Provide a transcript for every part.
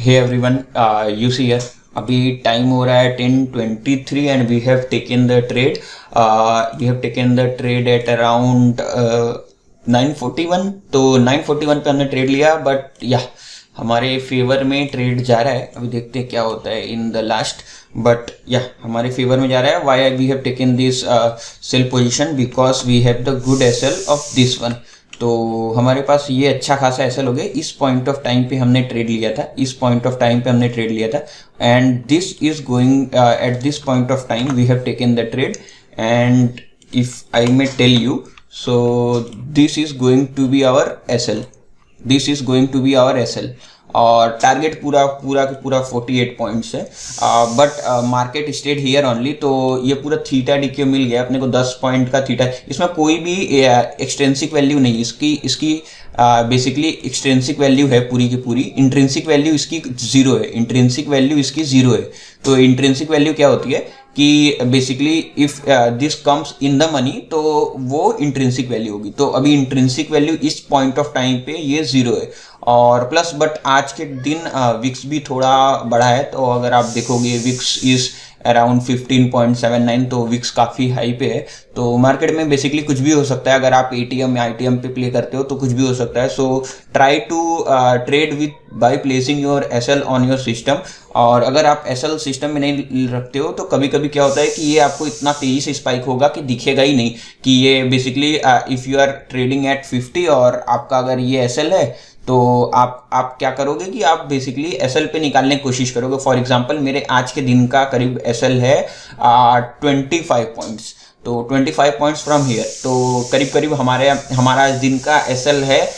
Hey everyone, you see here. अभी time हो रहा है 10:23 and we have taken the trade. At around 9:41। तो 9:41 पे हमने ट्रेड लिया, बट या हमारे फेवर में ट्रेड जा रहा है। अभी देखते हैं क्या होता है इन द लास्ट, बट या हमारे फेवर में जा रहा है। Why we have taken this sell position because we have the good SL of this one. तो हमारे पास ये अच्छा खासा एसएल हो गया। इस पॉइंट ऑफ टाइम पे हमने ट्रेड लिया था, and this is going at this point of time we have taken the trade. And if I may tell you, so this is going to be our SL और target पूरा 48 points है। But market stayed here only. तो ये पूरा theta DQ मिल गया अपने को 10 point का थीटा। इसमें कोई भी एक्सट्रिंसिक वैल्यू नहीं, इसकी बेसिकली एक्सट्रिंसिक वैल्यू है पूरी की पूरी। इंट्रिंसिक वैल्यू इसकी जीरो है। तो इंट्रिंसिक वैल्यू क्या होती है कि basically if this comes in the money तो वो इंट्रिंसिक वैल्यू होगी। तो अभी इंट्रिंसिक वैल्यू इस पॉइंट ऑफ टाइम पे ये जीरो है। और प्लस बट आज के दिन विक्स भी थोड़ा बढ़ा है। तो अगर आप देखोगे विक्स इज अराउंड 15.79, तो विक्स काफ़ी हाई पे है। तो मार्केट में बेसिकली कुछ भी हो सकता है। अगर आप एटीएम या आईटीएम पे प्ले करते हो तो कुछ भी हो सकता है। So try to trade with by placing your SL on your system. और अगर आप एसएल सिस्टम में नहीं रखते हो तो कभी कभी क्या होता है कि ये आपको इतना तेजी से स्पाइक होगा कि दिखेगा ही नहीं कि ये basically if you are trading at 50 और आपका अगर ये एसएल है तो आप क्या करोगे कि आप बेसिकली एसएल पे निकालने की कोशिश करोगे। फॉर एग्जांपल मेरे आज के दिन का करीब एसएल है 25 पॉइंट्स। तो 25 पॉइंट्स फ्रॉम हियर, तो करीब हमारा दिन का एसएल है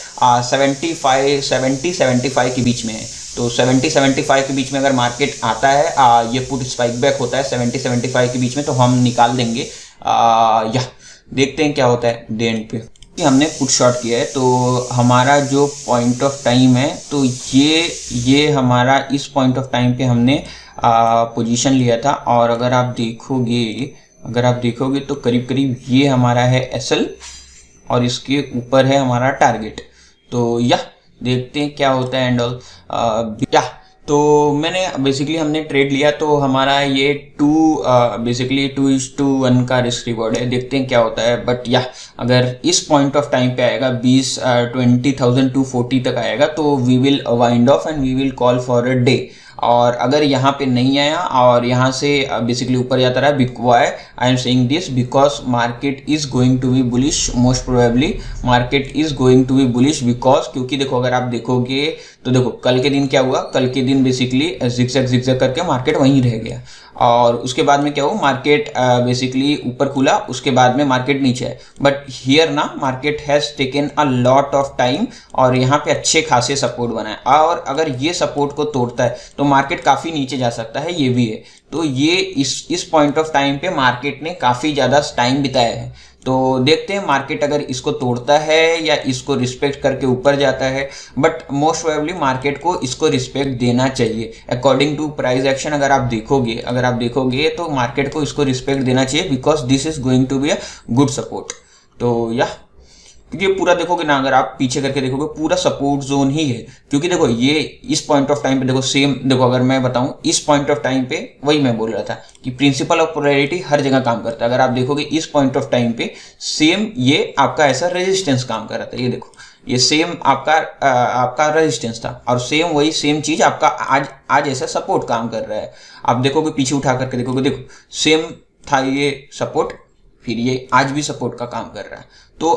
70-75 के बीच में है। तो 70-75 के बीच में अगर मार्केट आता है, ये पुट स्पाइक बैक होता है 70-75 के बीच में, तो हम निकाल देंगे। या देखते हैं क्या होता है डे एंड पे। हमने पुट शॉर्ट किया है तो हमारा जो पॉइंट ऑफ टाइम है, तो ये हमारा इस पॉइंट ऑफ टाइम पे हमने पोजीशन लिया था। और अगर आप देखोगे तो करीब ये हमारा है एसएल और इसके ऊपर है हमारा टारगेट। तो या देखते हैं क्या होता है एंड ऑल। तो मैंने हमने ट्रेड लिया तो हमारा ये 2:1 का रिस्क रिवॉर्ड है। देखते हैं क्या होता है। बट या अगर इस पॉइंट ऑफ टाइम पे आएगा 20,240 तक आएगा तो we will wind off and we will call for a day. और अगर यहाँ पे नहीं आया और यहाँ से बेसिकली ऊपर जाता रहा, why I am saying this because market is going to be bullish. Most probably market is going to be bullish because क्योंकि देखो अगर आप देखोगे तो देखो कल के दिन क्या हुआ। कल के दिन बेसिकली जिगजैग करके मार्केट वहीं रह गया और उसके बाद में क्या हुआ, मार्केट बेसिकली ऊपर खुला, उसके बाद में मार्केट नीचे है। बट हियर ना market has taken a lot of time और यहाँ पे अच्छे खासे सपोर्ट बनाए। और अगर ये सपोर्ट को तोड़ता है तो मार्केट काफ़ी नीचे जा सकता है, ये भी है। तो ये इस पॉइंट ऑफ टाइम पे मार्केट ने काफ़ी ज़्यादा टाइम बिताया है। तो देखते हैं मार्केट अगर इसको तोड़ता है या इसको रिस्पेक्ट करके ऊपर जाता है। बट मोस्ट प्रोबेबली मार्केट को इसको रिस्पेक्ट देना चाहिए अकॉर्डिंग टू प्राइस एक्शन। अगर आप देखोगे तो मार्केट को इसको रिस्पेक्ट देना चाहिए because this is going to be a good support. तो या क्योंकि पूरा देखोगे ना, अगर आप पीछे करके देखोगे पूरा सपोर्ट जोन ही है। क्योंकि देखो ये इस पॉइंट ऑफ टाइम पे देखो सेम, देखो अगर मैं बताऊं इस पॉइंट ऑफ टाइम पे वही मैं बोल रहा था कि प्रिंसिपल ऑफ पोलैरिटी हर जगह काम करता है। अगर आप देखोगे इस पॉइंट ऑफ टाइम पे सेम ये आपका ऐसा रेजिस्टेंस काम कर रहा था। ये देखो ये सेम आपका रेजिस्टेंस था और सेम चीज आपका आज ऐसा सपोर्ट काम कर रहा है। आप देखोगे पीछे उठा करके देखोगे, देखो सेम था ये सपोर्ट, फिर ये आज भी सपोर्ट का काम कर रहा है। तो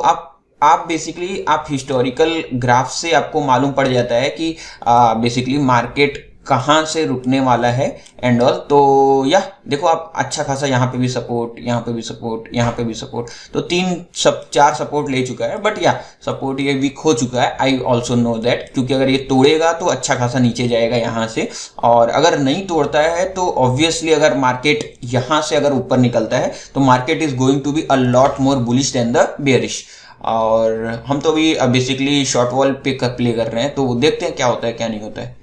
आप बेसिकली आप हिस्टोरिकल ग्राफ से आपको मालूम पड़ जाता है कि बेसिकली मार्केट कहाँ से रुकने वाला है एंड ऑल। तो या देखो आप अच्छा खासा यहाँ पे भी सपोर्ट, यहाँ पे भी सपोर्ट, तो 4 सपोर्ट ले चुका है। बट या सपोर्ट ये वीक हो चुका है, आई ऑल्सो नो दैट। क्योंकि अगर ये तोड़ेगा तो अच्छा खासा नीचे जाएगा यहाँ से, और अगर नहीं तोड़ता है तो ऑब्वियसली अगर मार्केट यहाँ से अगर ऊपर निकलता है तो market is going to be a lot more bullish than the bearish. और हम तो अभी बेसिकली शॉर्ट वॉल पे प्ले कर रहे हैं, तो देखते हैं क्या होता है क्या नहीं होता है।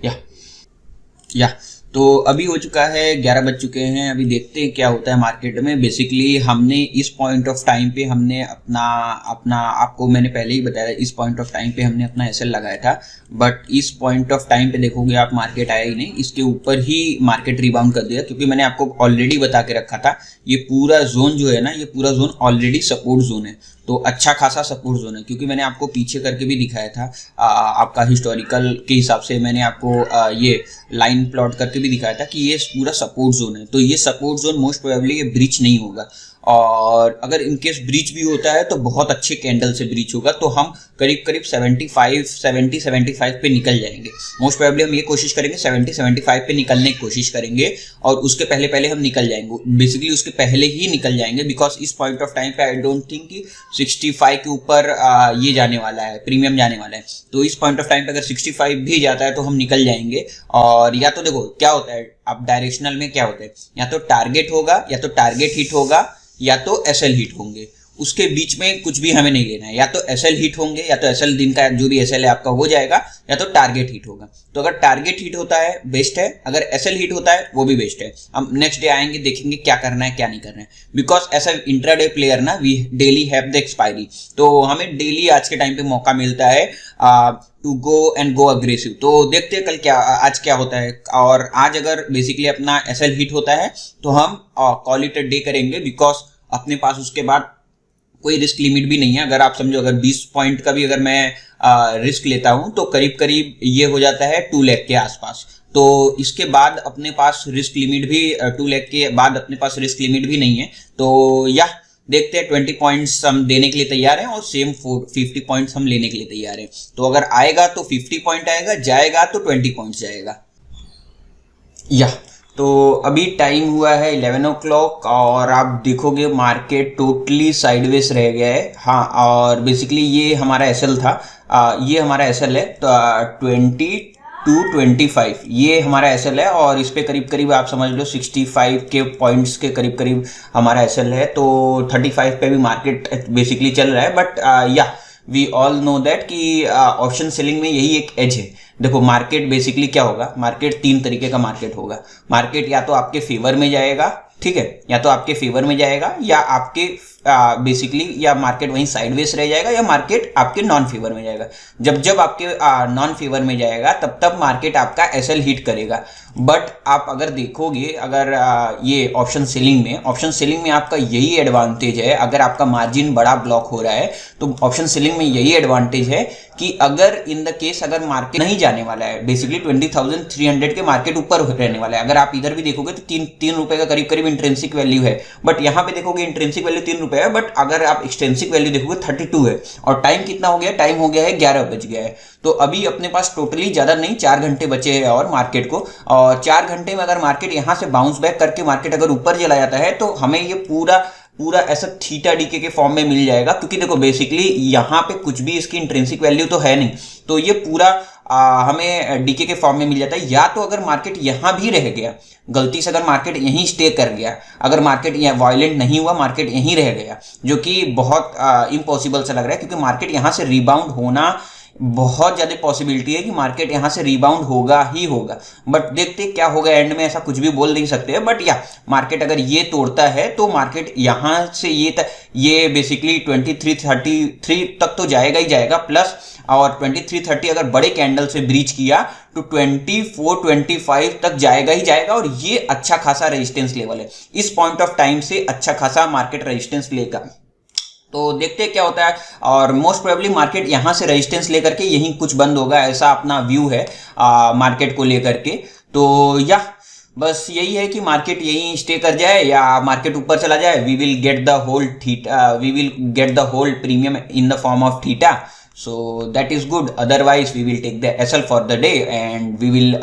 या तो अभी हो चुका है 11 बज चुके हैं। अभी देखते हैं क्या होता है मार्केट में। बेसिकली हमने इस पॉइंट ऑफ टाइम पे हमने अपना अपना आपको मैंने पहले ही बताया, इस पॉइंट ऑफ टाइम पे हमने अपना एसएल लगाया था, बट इस पॉइंट ऑफ टाइम पे देखोगे आप मार्केट आया ही नहीं, इसके ऊपर ही मार्केट रिबाउंड कर दिया, क्योंकि मैंने आपको ऑलरेडी बता के रखा था ये पूरा जोन जो है ना, ये पूरा जोन ऑलरेडी सपोर्ट जोन है, तो अच्छा खासा सपोर्ट जोन है। क्योंकि मैंने आपको पीछे करके भी दिखाया था, आपका हिस्टोरिकल के हिसाब से मैंने आपको ये लाइन प्लॉट करके भी दिखाया था कि ये पूरा सपोर्ट जोन है। तो ये सपोर्ट जोन मोस्ट प्रोबेबली ये ब्रीच नहीं होगा, और अगर इनकेस ब्रीच भी होता है तो बहुत अच्छे कैंडल से ब्रीच होगा, तो हम करीब करीब 75 पे निकल जाएंगे। मोस्ट प्रोबेबली हम ये कोशिश करेंगे 75 पे निकलने की कोशिश करेंगे, और उसके पहले पहले हम निकल जाएंगे, बेसिकली उसके पहले ही निकल जाएंगे, बिकॉज इस पॉइंट ऑफ टाइम पे आई डोंट थिंक कि 65 के ऊपर ये जाने वाला है, प्रीमियम जाने वाला है। तो इस पॉइंट ऑफ टाइम पे अगर 65 भी जाता है तो हम निकल जाएंगे। और या तो देखो क्या होता है, अब डायरेक्शनल में क्या होता है, या तो टारगेट होगा, या तो टारगेट हिट होगा, या तो एसएल हिट होंगे, उसके बीच में कुछ भी हमें नहीं लेना है। या तो एसएल हिट होंगे, या तो एसएल दिन का जो भी एसएल है आपका हो जाएगा, या तो टारगेट हिट होगा। तो अगर टारगेट हिट होता है बेस्ट है, अगर एसएल हिट होता है वो भी बेस्ट है। हम नेक्स्ट डे आएंगे, देखेंगे क्या करना है क्या नहीं करना है, because as a intraday player ना we daily have the expiry, तो हमें डेली आज के टाइम पे मौका मिलता है टू गो अग्रेसिव। तो देखते हैं कल क्या आज क्या होता है। और आज अगर बेसिकली अपना एसएल हिट होता है तो हम कॉल इट अ डे करेंगे, बिकॉज अपने पास उसके बाद कोई रिस्क लिमिट भी नहीं है। अगर आप समझो अगर 20 पॉइंट का भी अगर मैं रिस्क लेता हूं तो करीब करीब ये हो जाता है 2 लाख के आसपास। तो इसके बाद अपने पास रिस्क लिमिट भी 2 लाख के बाद अपने पास रिस्क लिमिट भी नहीं है। तो या देखते हैं 20 पॉइंट्स हम देने के लिए तैयार हैं, और सेम 50 पॉइंट्स हम लेने के लिए तैयार हैं। तो अगर आएगा तो 50 पॉइंट आएगा, जाएगा तो 20 पॉइंट्स जाएगा। या तो अभी टाइम हुआ है 11 o'clock, और आप देखोगे मार्केट टोटली साइडवेज रह गया है। हाँ, और बेसिकली ये हमारा एसएल था, ये हमारा एसएल है, तो 2225 ये हमारा एसएल है, और इस पे करीब करीब आप समझ लो 65 के पॉइंट्स के करीब करीब हमारा एसएल है। तो 35 पे भी मार्केट बेसिकली चल रहा है, बट या वी ऑल नो दैट कि ऑप्शन सेलिंग में यही एक एज है। देखो मार्केट बेसिकली क्या होगा, मार्केट 3 तरीके का मार्केट होगा। मार्केट या तो आपके फेवर में जाएगा, ठीक है, या तो आपके फेवर में जाएगा, या आपके बेसिकली या मार्केट वहीं साइडवेज रह जाएगा, या मार्केट आपके नॉन फेवर में जाएगा। जब जब आपके नॉन फेवर में जाएगा तब तब मार्केट आपका एसएल हिट करेगा। बट आप अगर देखोगे, अगर ये ऑप्शन सेलिंग में आपका यही एडवांटेज है, अगर आपका मार्जिन बड़ा ब्लॉक हो रहा है तो ऑप्शन सेलिंग में यही एडवांटेज है कि अगर इन द केस अगर मार्केट नहीं जाने वाला है, बेसिकली 20,300 के मार्केट ऊपर रहने वाला है। अगर आप इधर भी देखोगे तो 3 रुपए का करीब करीब इंट्रिंसिक वैल्यू है, बट यहाँ पे देखोगे इंट्रिंसिक वैल्यू 3 रुपए है, बट अगर आप एक्सटेंसिक वैल्यू देखोगे 32 है। और टाइम कितना हो गया, टाइम हो गया है 11 बज गया है। तो अभी अपने पास टोटली ज्यादा नहीं 4 घंटे बचे हैं और मार्केट को, और 4 घंटे में अगर मार्केट यहाँ से बाउंस बैक करके मार्केट अगर ऊपर चला जाता है तो हमें ये पूरा ऐसा थीटा डीके के फॉर्म में मिल जाएगा। क्योंकि देखो बेसिकली यहाँ पे कुछ भी इसकी इंट्रिंसिक वैल्यू तो है नहीं, तो ये पूरा हमें डीके के फॉर्म में मिल जाता है। या तो अगर मार्केट यहाँ भी रह गया, गलती से अगर मार्केट यहीं स्टे कर गया, अगर मार्केट यहाँ वायलेंट नहीं हुआ, मार्केट यहीं रह गया, जो कि बहुत इम्पॉसिबल सा लग रहा है, क्योंकि मार्केट यहाँ से रिबाउंड होना बहुत ज्यादा पॉसिबिलिटी है कि मार्केट यहां से रिबाउंड होगा ही होगा। बट देखते क्या होगा, एंड में ऐसा कुछ भी बोल नहीं सकते हैं। बट या मार्केट अगर ये तोड़ता है तो मार्केट यहां से ये बेसिकली 2333 तक तो जाएगा ही जाएगा प्लस, और 2330 अगर बड़े कैंडल से ब्रीच किया तो 2425 तक जाएगा ही जाएगा, और ये अच्छा खासा रेजिस्टेंस लेवल है। इस पॉइंट ऑफ टाइम से अच्छा खासा मार्केट रेजिस्टेंस लेगा। तो देखते हैं क्या होता है, और मोस्ट प्रोबेबली मार्केट यहां से रेजिस्टेंस लेकर के यहीं कुछ बंद होगा, ऐसा अपना व्यू है मार्केट को लेकर के। तो या बस यही है कि मार्केट यहीं स्टे कर जाए या मार्केट ऊपर चला जाए, we will get the whole premium in the form of theta. So that is good. Otherwise, we will take the SL for the day and we will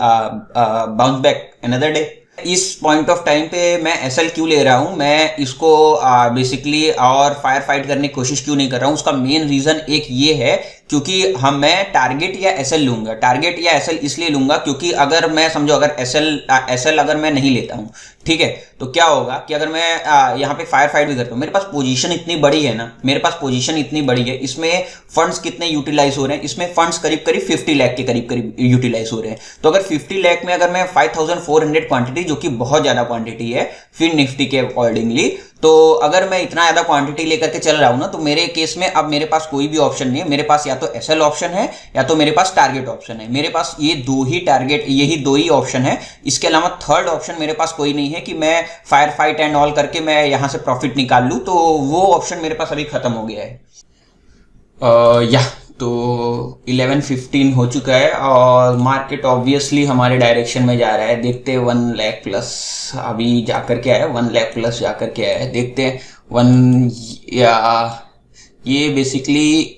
bounce back another day. इस point of time पे मैं SL क्यों ले रहा हूं, मैं इसको basically और फायर फाइट करने की कोशिश क्यों नहीं कर रहा हूं, उसका मेन रीजन एक ये है क्योंकि मैं टारगेट या एसएल लूंगा। टारगेट या एसएल इसलिए लूंगा क्योंकि अगर मैं समझो अगर एसएल अगर मैं नहीं लेता हूँ, ठीक है, तो क्या होगा कि अगर मैं यहाँ पे फायर फाइट भी करता हूँ, मेरे पास पोजीशन इतनी बड़ी है ना, मेरे पास पोजीशन इतनी बड़ी है, इसमें फंड्स कितने यूटिलाइज हो रहे हैं, इसमें फंड्स करीब करीब 50 लाख के करीब करीब यूटिलाइज हो रहे हैं। तो अगर 50 लाख में अगर मैं 5400 क्वांटिटी, जो कि बहुत ज्यादा क्वांटिटी है फिन निफ्टी के अकॉर्डिंगली, तो अगर मैं इतना ज्यादा क्वांटिटी लेकर के चल रहा हूं ना, तो मेरे केस में अब मेरे पास कोई भी ऑप्शन नहीं है। मेरे पास या तो एसएल ऑप्शन है या तो मेरे पास टारगेट ऑप्शन है। मेरे पास ये दो ही टारगेट, यही दो ही ऑप्शन है। इसके अलावा थर्ड ऑप्शन मेरे पास कोई नहीं है कि मैं फायर फाइट एंड ऑल करके मैं यहां से प्रॉफिट निकाल लूं। तो वो ऑप्शन मेरे पास अभी खत्म हो गया है। तो 11:15 हो चुका है और मार्केट ऑब्वियसली हमारे डायरेक्शन में जा रहा है। देखते हैं 1 लाख प्लस अभी जाकर के आया, 1 लाख प्लस जाकर के आया। देखते हैं ये बेसिकली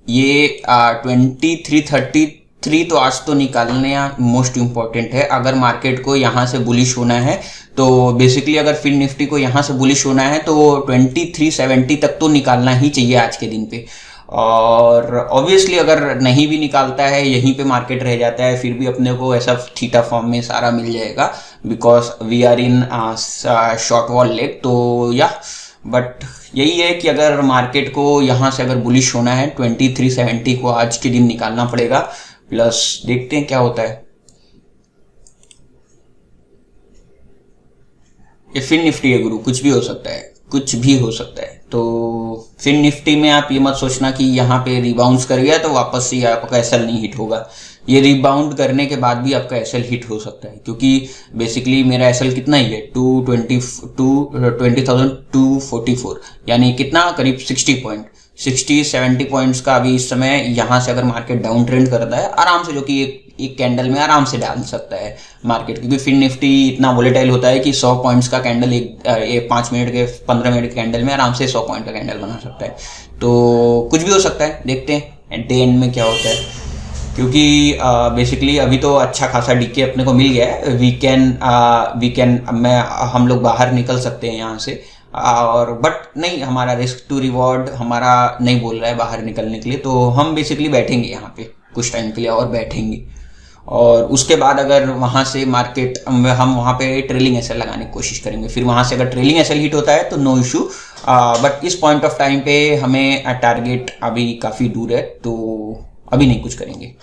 ये 2333 तो आज तो निकालने मोस्ट इम्पॉर्टेंट है। अगर मार्केट को यहाँ से बुलिश होना है तो बेसिकली अगर फिन निफ्टी को यहाँ से बुलिश होना है तो 2370 तक तो निकालना ही चाहिए आज के दिन पे। और ऑब्वियसली अगर नहीं भी निकालता है, यहीं पे मार्केट रह जाता है, फिर भी अपने को ऐसा थीटा फॉर्म में सारा मिल जाएगा, because we are in short vol leg. तो बट यही है कि अगर मार्केट को यहाँ से अगर बुलिश होना है 2370 को आज के दिन निकालना पड़ेगा। प्लस देखते हैं क्या होता है। ये फिन निफ्टी है गुरु, कुछ भी हो सकता है, कुछ भी हो सकता है। तो फिन निफ्टी में आप ये मत सोचना कि यहाँ पे रिबाउंड कर गया तो वापस से आपका एसएल नहीं हिट होगा। ये रिबाउंड करने के बाद भी आपका एसएल हिट हो सकता है, क्योंकि बेसिकली मेरा एसएल कितना ही है 20,244, यानी कितना करीब 60-70 पॉइंट्स का अभी इस समय यहाँ से अगर मार्केट डाउन ट्रेंड करता है आराम से, जो कि एक कैंडल में आराम से डाल सकता है मार्केट, क्योंकि फिन निफ्टी इतना वोलेटाइल होता है कि 100 पॉइंट्स का कैंडल एक 5 मिनट के 15 मिनट के कैंडल में आराम से 100 पॉइंट का कैंडल बना सकता है। तो कुछ भी हो सकता है, देखते हैं डे एंड में क्या होता है, क्योंकि बेसिकली अभी तो अच्छा खासा डीके अपने को मिल गया है। वी कैन हम लोग बाहर निकल सकते हैं यहाँ से, और बट नहीं, हमारा रिस्क टू रिवॉर्ड हमारा नहीं बोल रहा है बाहर निकलने के लिए। तो हम बेसिकली बैठेंगे यहाँ पे कुछ टाइम के लिए और बैठेंगे, और उसके बाद अगर वहाँ से मार्केट हम वहाँ पे ट्रेलिंग एसएल लगाने की कोशिश करेंगे। फिर वहाँ से अगर ट्रेलिंग एसएल हिट होता है तो नो इशू, बट इस पॉइंट ऑफ टाइम पे हमें टारगेट अभी काफ़ी दूर है, तो अभी नहीं कुछ करेंगे।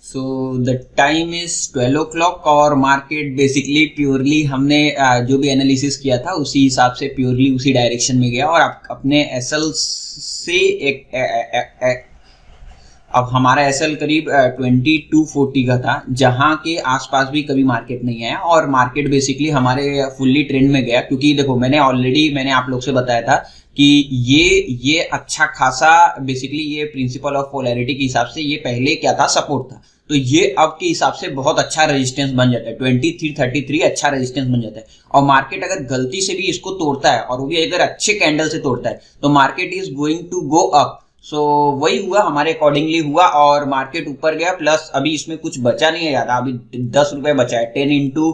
So the time is 12 o'clock और मार्केट बेसिकली प्योरली हमने जो भी एनालिसिस किया था उसी हिसाब से प्योरली उसी डायरेक्शन में गया, और अपने एसएल से अब हमारा एसएल करीब 2240 का था, जहां के आसपास भी कभी मार्केट नहीं आया, और मार्केट बेसिकली हमारे फुल्ली ट्रेंड में गया। क्योंकि देखो मैंने आप लोग से बताया था कि ये अच्छा खासा बेसिकली ये प्रिंसिपल ऑफ पोलैरिटी के हिसाब से ये पहले क्या था, सपोर्ट था, तो ये अब के हिसाब से बहुत अच्छा रेजिस्टेंस बन जाता है। 2333 अच्छा रेजिस्टेंस बन जाता है, और मार्केट अगर गलती से भी इसको तोड़ता है, और वो भी अगर अच्छे कैंडल से तोड़ता है, तो market is going to go up. So वही हुआ, हमारे अकॉर्डिंगली हुआ, और मार्केट ऊपर गया। प्लस अभी इसमें कुछ बचा नहीं है ज्यादा, अभी 10 रुपए बचा है, 10 into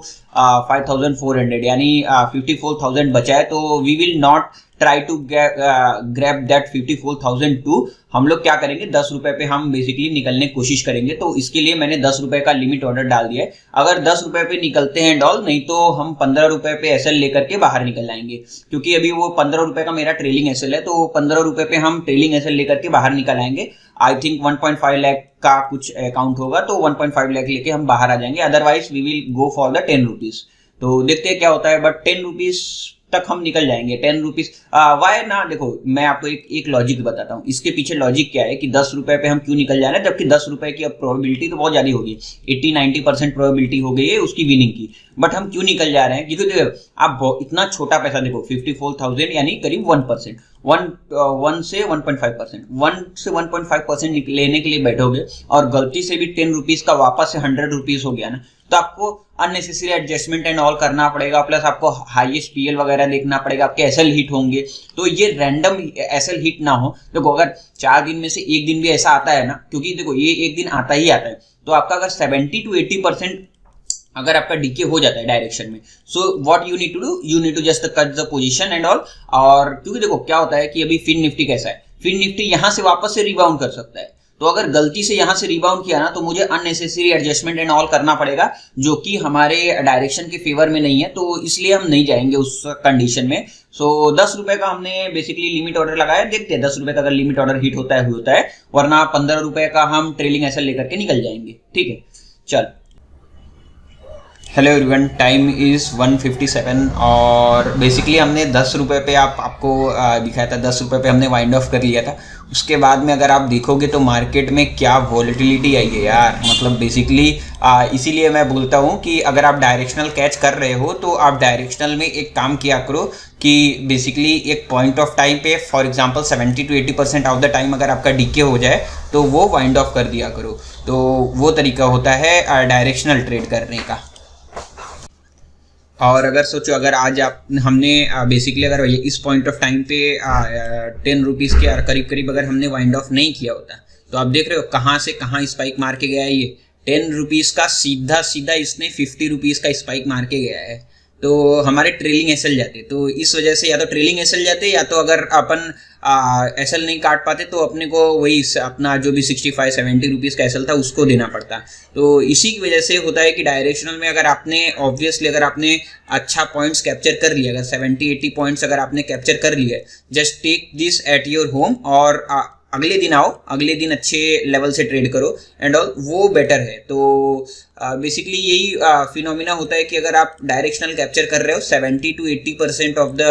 5400 यानी 54,000 बचा है। तो we will not try to grab that 54,002। हम लोग क्या करेंगे, 10 रुपए पे हम बेसिकली निकलने की कोशिश करेंगे। तो इसके लिए मैंने 10 रुपए का लिमिट ऑर्डर डाल दिया है। अगर 10 रुपए पे निकलते हैं डॉल, नहीं तो हम 15 रुपए पे एसएल लेकर के बाहर निकल आएंगे, क्योंकि अभी वो 15 रुपए का मेरा ट्रेलिंग एसएल है, तो 15 रुपए पे हम ट्रेलिंग एसएल लेकर के बाहर निकल आएंगे। आई थिंक 1.5 लाख का कुछ अकाउंट होगा, तो 1.5 लाख लेके हम बाहर आ जाएंगे। Otherwise we will go for the 10 rupees. तो देखते हैं क्या होता है, बट 10 रुपीज तक हम निकल जाएंगे। 10 रुपीज वाई ना, देखो मैं आपको एक लॉजिक बताता हूँ। इसके पीछे लॉजिक क्या है कि 10 रुपए पे हम क्यों निकल जा रहे हैं, जबकि 10 रुपए की अब प्रोबेबिलिटी तो बहुत ज्यादा होगी, 80-90% प्रोबेबिलिटी हो गई है उसकी विनिंग की। बट हम क्यों निकल जा रहे हैं, क्योंकि देखो आप इतना छोटा पैसा, देखो 54,000 यानी करीब 1%, 1 से 1.5%, 1 से 1.5% लेने के लिए बैठोगे, और गलती से भी 10 रुपीज का वापस से 100 रुपीज हो गया ना, तो आपको अननेसेसरी एडजस्टमेंट एंड ऑल करना पड़ेगा। प्लस आपको हाईएस्ट पीएल वगैरह देखना पड़ेगा, आपके एसएल हिट होंगे। तो ये रैंडम एसएल हिट ना हो। देखो अगर 4 दिन में से एक दिन भी ऐसा आता है ना, क्योंकि देखो ये एक दिन आता ही आता है, तो आपका अगर 70 to 80% अगर आपका डीके हो जाता है डायरेक्शन में, so what you need to do, you need to just cut the position and all. और क्योंकि देखो क्या होता है कि अभी फिन निफ्टी कैसा है, फिन निफ्टी यहां से वापस से रिबाउंड कर सकता है, तो अगर गलती से यहां से रिबाउंड किया ना तो मुझे अननेसेसरी एडजस्टमेंट एंड ऑल करना पड़ेगा, जो कि हमारे डायरेक्शन के फेवर में नहीं है, तो इसलिए हम नहीं जाएंगे उस कंडीशन में। सो 10 रुपए का हमने बेसिकली लिमिट ऑर्डर लगाया, देखते हैं 10 रुपए का अगर लिमिट ऑर्डर हिट होता है, वरना 15 रुपए का हम ट्रेलिंग एसएल लेकर के निकल जाएंगे। ठीक है, चल। हेलो एवरीवन, टाइम इज़ 1:57 और बेसिकली हमने 10 रुपये पे आपको दिखाया था, 10 रुपये पे हमने वाइंड ऑफ कर लिया था। उसके बाद में अगर आप देखोगे तो मार्केट में क्या वॉलेटिलिटी आई है यार, मतलब बेसिकली इसीलिए मैं बोलता हूँ कि अगर आप डायरेक्शनल कैच कर रहे हो तो आप डायरेक्शनल में एक काम किया करो कि बेसिकली एक पॉइंट ऑफ टाइम पे for example 70 to 80% of the time अगर आपका डीके हो जाए तो वो वाइंड ऑफ कर दिया करो। तो वो तरीका होता है डायरेक्शनल ट्रेड करने का। और अगर सोचो अगर आज हमने बेसिकली अगर इस पॉइंट ऑफ टाइम पे 10 रुपीज़ के करीब करीब अगर हमने वाइंड ऑफ नहीं किया होता, तो आप देख रहे हो कहाँ से कहाँ स्पाइक मार के गया है। ये 10 रुपीज़ का सीधा सीधा इसने 50 रुपीज़ का स्पाइक मार के गया है, तो हमारे ट्रेलिंग एसएल जाते। तो इस वजह से या तो ट्रेलिंग एसएल जाते या तो अगर अपन एसएल नहीं काट पाते तो अपने को वही अपना जो भी 65-70 रुपीज़ का एसएल था उसको देना पड़ता। तो इसी की वजह से होता है कि डायरेक्शनल में अगर आपने ऑब्वियसली अगर आपने अच्छा पॉइंट्स कैप्चर कर लिया, अगर 70-80 पॉइंट्स अगर आपने कैप्चर कर लिए, just take this at your home और अगले दिन आओ, अगले दिन अच्छे लेवल से ट्रेड करो एंड ऑल, वो बेटर है। तो बेसिकली यही फिनोमिना होता है कि अगर आप डायरेक्शनल कैप्चर कर रहे हो 70 to 80% ऑफ द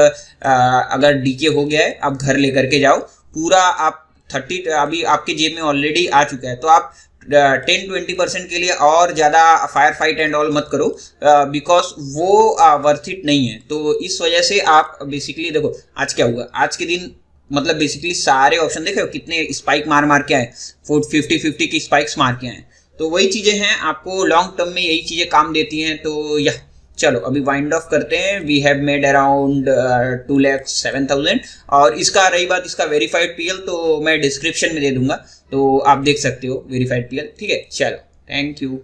अगर डीके हो गया है, आप घर लेकर के जाओ पूरा, आप 30 अभी आपके जेब में ऑलरेडी आ चुका है, तो आप 10-20% के लिए और ज़्यादा फायर फाइट एंड ऑल मत करो, बिकॉज वो वर्थ इट नहीं है। तो इस वजह से आप बेसिकली देखो आज क्या हुआ, आज के दिन मतलब बेसिकली सारे ऑप्शन देखे कितने स्पाइक मार के आए, 50-50 की स्पाइक्स मार के आए। तो वही चीज़ें हैं, आपको लॉन्ग टर्म में यही चीज़ें काम देती हैं। तो यह चलो अभी वाइंड ऑफ करते हैं। वी हैव मेड अराउंड 2,07,000 और इसका रही बात इसका वेरीफाइड पीएल तो मैं डिस्क्रिप्शन में दे दूंगा, तो आप देख सकते हो वेरीफाइड पीएल। ठीक है, चलो, थैंक यू।